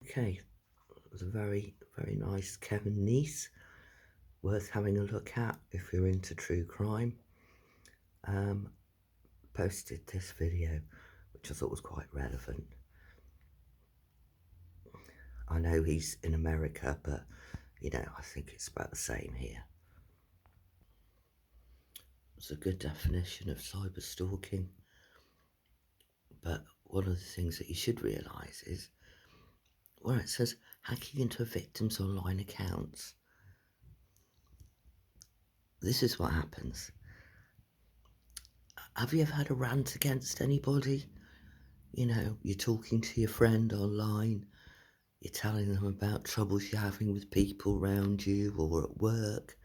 Okay, it was a very, very nice Kevin niece, worth having a look at if you're into true crime. Um, Posted this video, which I thought was quite relevant. I know he's in America, but I think it's about the same here. It's a good definition of cyber stalking, but one of the things that you should realise is where it says hacking into a victim's online accounts. This is what happens. Have you ever had a rant against anybody? You're talking to your friend online, you're telling them about troubles you're having with people around you or at work.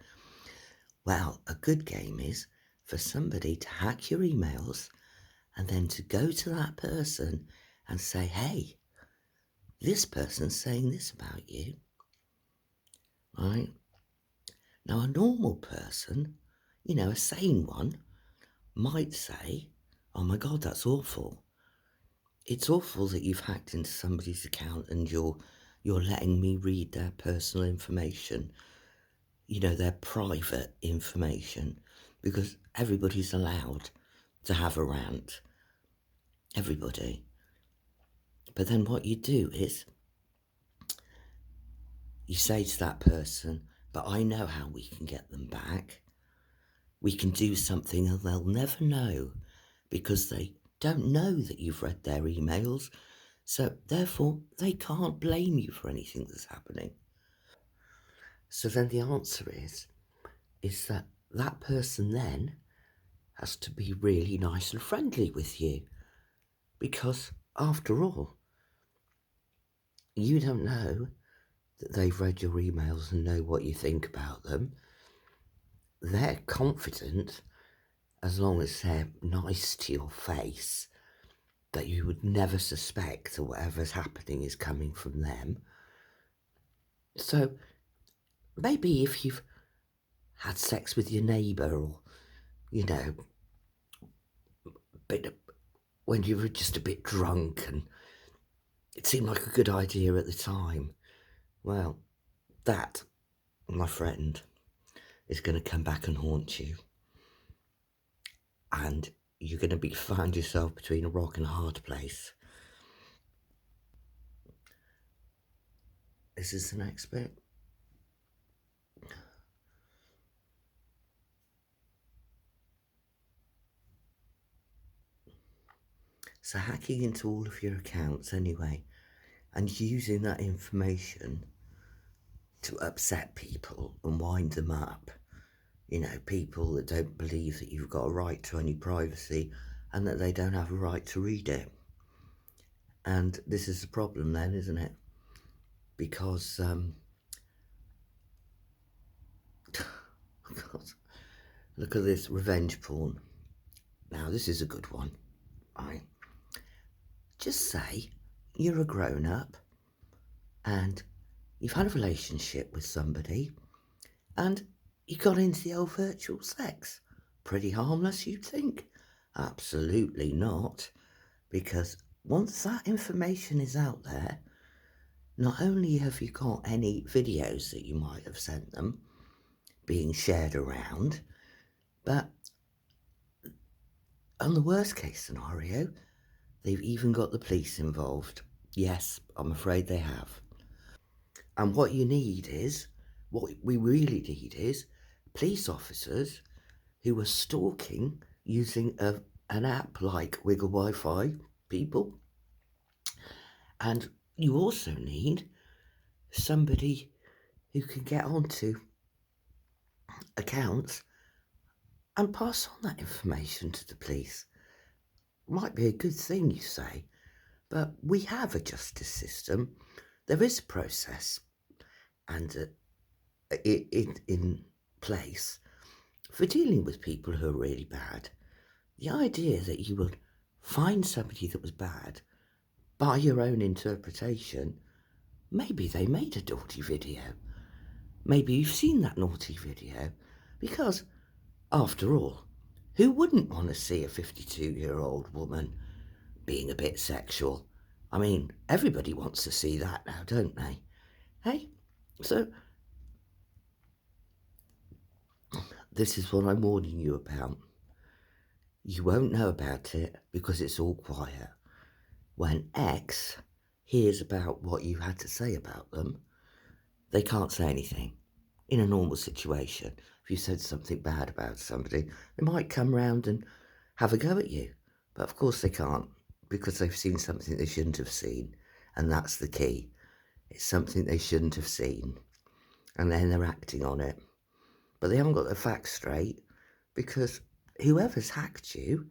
Well, a good game is for somebody to hack your emails and then to go to that person and say, hey, this person's saying this about you, right? Now, a normal person, a sane one, might say, oh my God, that's awful. It's awful that you've hacked into somebody's account and you're letting me read their personal information, their private information, because everybody's allowed to have a rant. Everybody. But then what you do is you say to that person, but I know how we can get them back. We can do something and they'll never know because they don't know that you've read their emails. So therefore, they can't blame you for anything that's happening. So then the answer is that that person then has to be really nice and friendly with you. Because after all, you don't know that they've read your emails and know what you think about them. They're confident, as long as they're nice to your face, that you would never suspect that whatever's happening is coming from them. So maybe if you've had sex with your neighbour or, when you were just a bit drunk and it seemed like a good idea at the time, well, that, my friend, is going to come back and haunt you. And you're going to find yourself between a rock and a hard place. This is the next bit. So hacking into all of your accounts anyway, and using that information to upset people and wind them up. People that don't believe that you've got a right to any privacy and that they don't have a right to read it. And this is the problem then, isn't it? Because, God, look at this revenge porn. Now, this is a good one, right? Just say you're a grown-up and you've had a relationship with somebody and you got into the old virtual sex. Pretty harmless, you'd think? Absolutely not. Because once that information is out there, not only have you got any videos that you might have sent them being shared around, but on the worst case scenario, they've even got the police involved. Yes, I'm afraid they have. And what we really need is police officers who are stalking using an app like Wiggle Wi-Fi, people. And you also need somebody who can get onto accounts and pass on that information to the police. Might be a good thing, you say, but we have a justice system. There is a process and in place for dealing with people who are really bad. The idea that you would find somebody that was bad by your own interpretation, maybe they made a naughty video. Maybe you've seen that naughty video. Because, after all, who wouldn't want to see a 52-year-old woman being a bit sexual? I mean, everybody wants to see that now, don't they? Hey? So, this is what I'm warning you about. You won't know about it because it's all quiet. When X hears about what you had to say about them, they can't say anything. In a normal situation, if you said something bad about somebody, they might come round and have a go at you. But of course they can't, because they've seen something they shouldn't have seen. And that's the key. It's something they shouldn't have seen. And then they're acting on it. But they haven't got the facts straight, because whoever's hacked you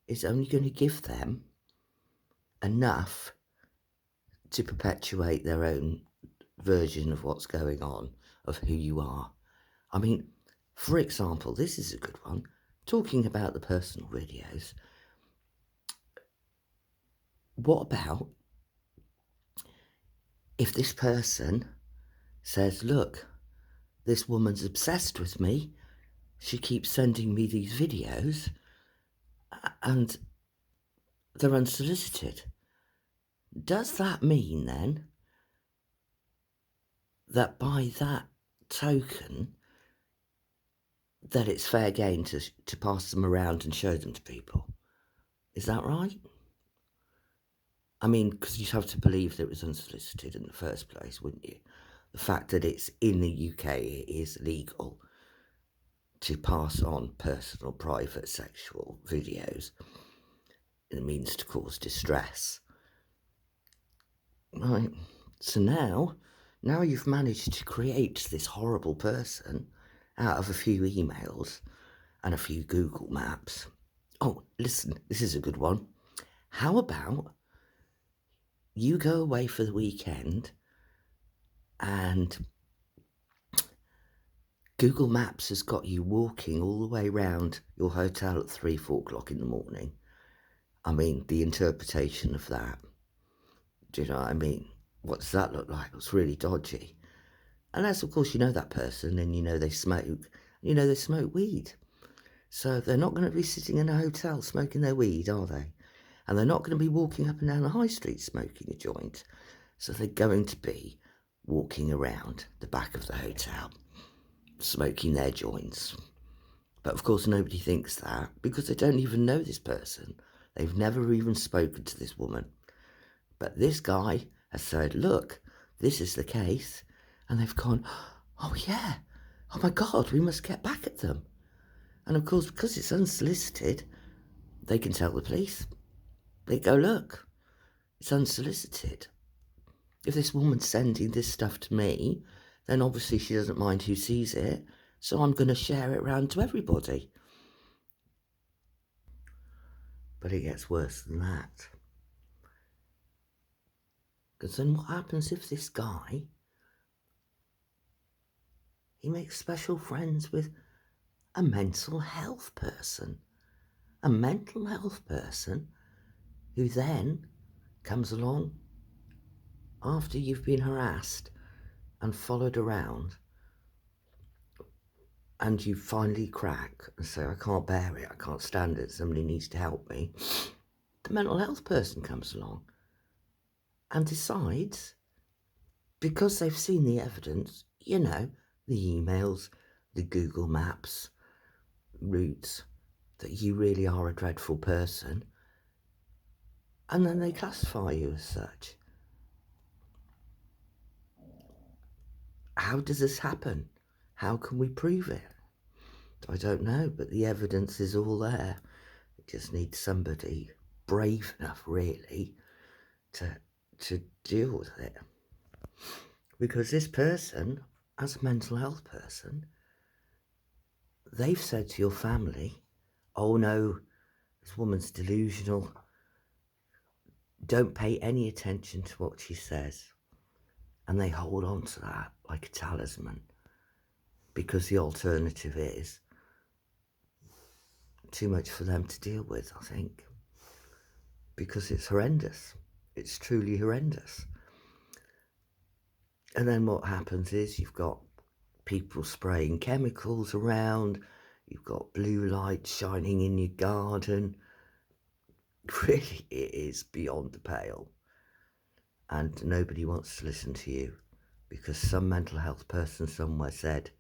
is only going to give them enough to perpetuate their own version of what's going on, of who you are. I mean, for example, this is a good one, talking about the personal videos. What about if this person says, look, this woman's obsessed with me, she keeps sending me these videos, and they're unsolicited. Does that mean then that by that token that it's fair game to pass them around and show them to people? Is that right? I mean, because you'd have to believe that it was unsolicited in the first place, wouldn't you? The fact that it's in the UK, it is legal to pass on personal, private, sexual videos. It means to cause distress. Right. So now you've managed to create this horrible person out of a few emails and a few Google Maps. Oh, listen, this is a good one. How about you go away for the weekend and Google Maps has got you walking all the way around your hotel at 3, 4 o'clock in the morning. I mean, the interpretation of that. Do you know what I mean? What does that look like? It's really dodgy. Unless, of course, you know that person and you know they smoke. You know they smoke weed. So they're not going to be sitting in a hotel smoking their weed, are they? And they're not going to be walking up and down the high street smoking a joint. So they're going to be walking around the back of the hotel smoking their joints. But of course nobody thinks that because they don't even know this person. They've never even spoken to this woman. But this guy has said, look, this is the case. And they've gone, oh yeah, oh my God, we must get back at them. And of course, because it's unsolicited, they can tell the police. They go, look, it's unsolicited. If this woman's sending this stuff to me, then obviously she doesn't mind who sees it. So I'm going to share it around to everybody. But it gets worse than that. Because then what happens if this guy, he makes special friends with a mental health person? A mental health person who then comes along after you've been harassed and followed around and you finally crack and say, I can't bear it, I can't stand it, somebody needs to help me. The mental health person comes along and decides, because they've seen the evidence, you know, the emails, the Google Maps routes, that you really are a dreadful person, and then they classify you as such. How does this happen? How can we prove it? I don't know, but the evidence is all there. It just needs somebody brave enough, really, to deal with it. Because this person, as a mental health person, they've said to your family, oh no, this woman's delusional. Don't pay any attention to what she says. And they hold on to that like a talisman. Because the alternative is too much for them to deal with, I think. Because it's horrendous. It's truly horrendous. And then what happens is you've got people spraying chemicals around, you've got blue light shining in your garden. Really, it is beyond the pale. and nobody wants to listen to you because some mental health person somewhere said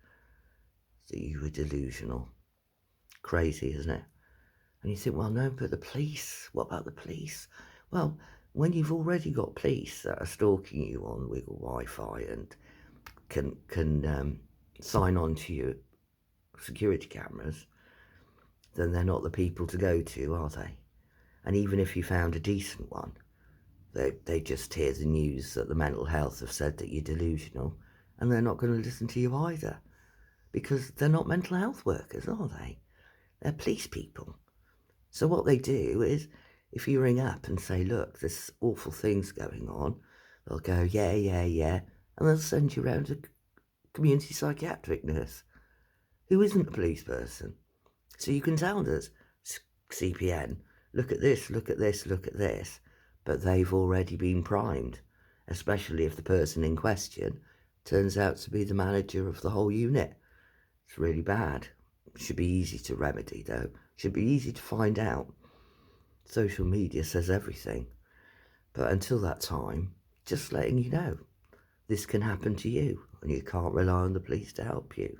that you were delusional. Crazy, isn't it? And you think, well, no, but the police, what about the police? Well, when you've already got police that are stalking you on Wiggle Wi-Fi and can sign on to your security cameras, then they're not the people to go to, are they? And even if you found a decent one, they just hear the news that the mental health have said that you're delusional, and they're not going to listen to you either, because they're not mental health workers, are they? They're police people. So what they do is, if you ring up and say, look, this awful thing's going on, they'll go, yeah, yeah, yeah, and they'll send you around to a community psychiatric nurse who isn't a police person. So you can tell us, CPN, look at this, look at this, look at this, but they've already been primed, especially if the person in question turns out to be the manager of the whole unit. It's really bad. Should be easy to remedy, though. Should be easy to find out. Social media says everything. But until that time, just letting you know, this can happen to you, and you can't rely on the police to help you.